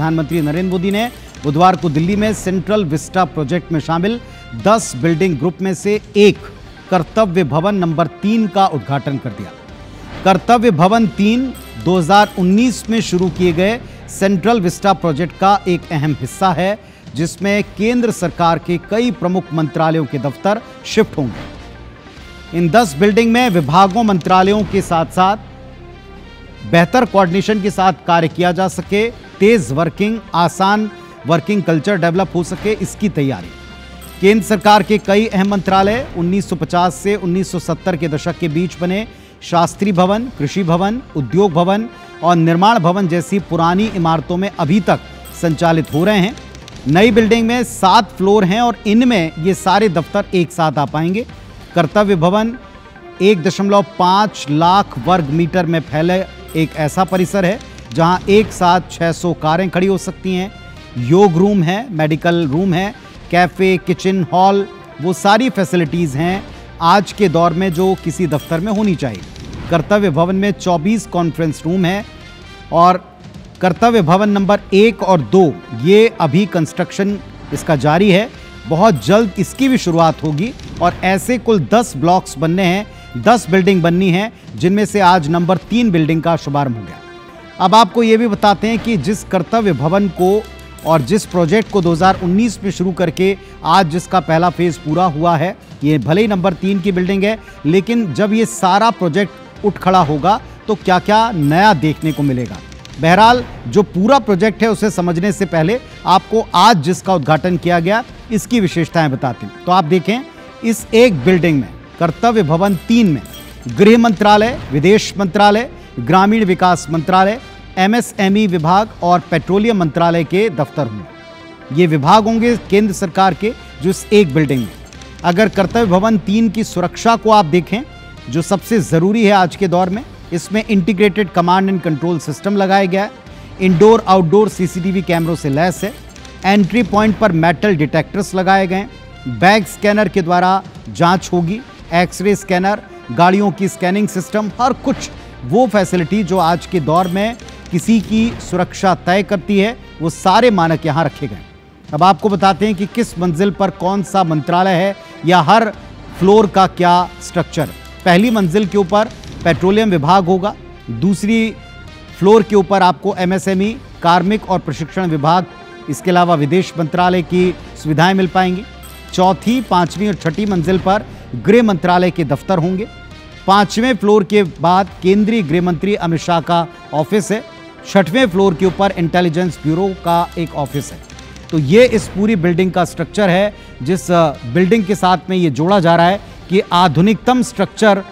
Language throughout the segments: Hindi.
प्रधानमंत्री नरेंद्र मोदी ने बुधवार को दिल्ली में सेंट्रल विस्टा प्रोजेक्ट में शामिल 10 बिल्डिंग ग्रुप में से एक कर्तव्य भवन नंबर 3 का उद्घाटन कर दिया। कर्तव्य भवन 3 2019 में शुरू किए गए सेंट्रल विस्टा प्रोजेक्ट का एक अहम हिस्सा है, जिसमें केंद्र सरकार के कई प्रमुख मंत्रालयों के दफ्तर शिफ्ट होंगे। इन 10 बिल्डिंग में विभागों, मंत्रालयों के साथ साथ बेहतर कोऑर्डिनेशन के साथ कार्य किया जा सके, तेज वर्किंग, आसान वर्किंग कल्चर डेवलप हो सके, इसकी तैयारी। केंद्र सरकार के कई अहम मंत्रालय 1950 से 1970 के दशक के बीच बने शास्त्री भवन, कृषि भवन, उद्योग भवन और निर्माण भवन जैसी पुरानी इमारतों में अभी तक संचालित हो रहे हैं। नई बिल्डिंग में 7 फ्लोर हैं और इनमें ये सारे दफ्तर एक साथ आ पाएंगे। कर्तव्य भवन 1.5 लाख वर्ग मीटर में फैले एक ऐसा परिसर है जहां एक साथ 600 कारें खड़ी हो सकती हैं। योग रूम है, मेडिकल रूम है, कैफे, किचन, हॉल, वो सारी फैसिलिटीज़ हैं आज के दौर में जो किसी दफ्तर में होनी चाहिए। कर्तव्य भवन में 24 कॉन्फ्रेंस रूम है और कर्तव्य भवन नंबर 1 और 2 ये अभी कंस्ट्रक्शन इसका जारी है। बहुत जल्द इसकी भी शुरुआत होगी और ऐसे कुल 10 ब्लॉक्स बनने हैं, 10 बिल्डिंग बननी है, जिनमें से आज नंबर 3 बिल्डिंग का शुभारंभ हो गया। अब आपको ये भी बताते हैं कि जिस कर्तव्य भवन को और जिस प्रोजेक्ट को 2019 में शुरू करके आज जिसका पहला फेज पूरा हुआ है, ये भले ही नंबर 3 की बिल्डिंग है, लेकिन जब ये सारा प्रोजेक्ट उठ खड़ा होगा तो क्या क्या नया देखने को मिलेगा। बहरहाल जो पूरा प्रोजेक्ट है उसे समझने से पहले आपको आज जिसका उद्घाटन किया गया इसकी विशेषताएं बताते हैं। तो आप देखें, इस एक बिल्डिंग में कर्तव्य भवन 3 में गृह मंत्रालय, विदेश मंत्रालय, ग्रामीण विकास मंत्रालय, एमएसएमई विभाग और पेट्रोलियम मंत्रालय के दफ्तर होंगे। ये विभाग होंगे केंद्र सरकार के जो इस एक बिल्डिंग में। अगर कर्तव्य भवन 3 की सुरक्षा को आप देखें, जो सबसे ज़रूरी है आज के दौर में, इसमें integrated command and control system लगाया गया है, इंडोर आउटडोर सीसीटीवी कैमरों से लैस है, एंट्री पॉइंट पर मेटल डिटेक्टर्स लगाए गए, बैग स्कैनर के द्वारा जांच होगी, एक्सरे स्कैनर, गाड़ियों की स्कैनिंग सिस्टम, हर कुछ वो फैसिलिटी जो आज के दौर में किसी की सुरक्षा तय करती है, वो सारे मानक यहाँ रखे गए। अब आपको बताते हैं कि किस मंजिल पर कौन सा मंत्रालय है या हर फ्लोर का क्या स्ट्रक्चर है। पहली मंजिल के ऊपर पेट्रोलियम विभाग होगा, दूसरी फ्लोर के ऊपर आपको एमएसएमई, कार्मिक और प्रशिक्षण विभाग, इसके अलावा विदेश मंत्रालय की सुविधाएं मिल पाएंगी। चौथी, 5वीं और 6ठी मंजिल पर गृह मंत्रालय के दफ्तर होंगे। 5वें फ्लोर के बाद केंद्रीय गृह मंत्री अमित शाह का ऑफिस है। 6वें फ्लोर के ऊपर इंटेलिजेंस ब्यूरो का एक ऑफिस है। तो ये इस पूरी बिल्डिंग का स्ट्रक्चर है, जिस बिल्डिंग के साथ में ये जोड़ा जा रहा है कि आधुनिकतम स्ट्रक्चर,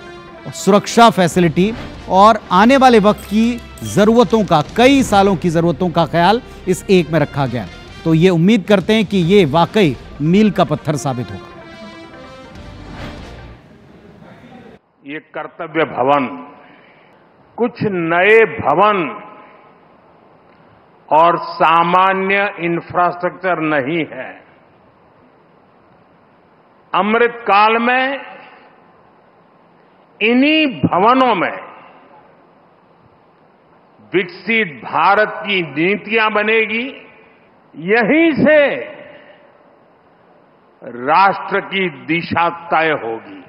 सुरक्षा फैसिलिटी और आने वाले वक्त की ज़रूरतों का, कई सालों की ज़रूरतों का ख्याल इस एक में रखा गया। तो ये उम्मीद करते हैं कि ये वाकई मील का पत्थर साबित होगा। ये कर्तव्य भवन कुछ नए भवन और सामान्य इंफ्रास्ट्रक्चर नहीं है। अमृत काल में इन्हीं भवनों में विकसित भारत की नीतियां बनेगी। यहीं से राष्ट्र की दिशा तय होगी।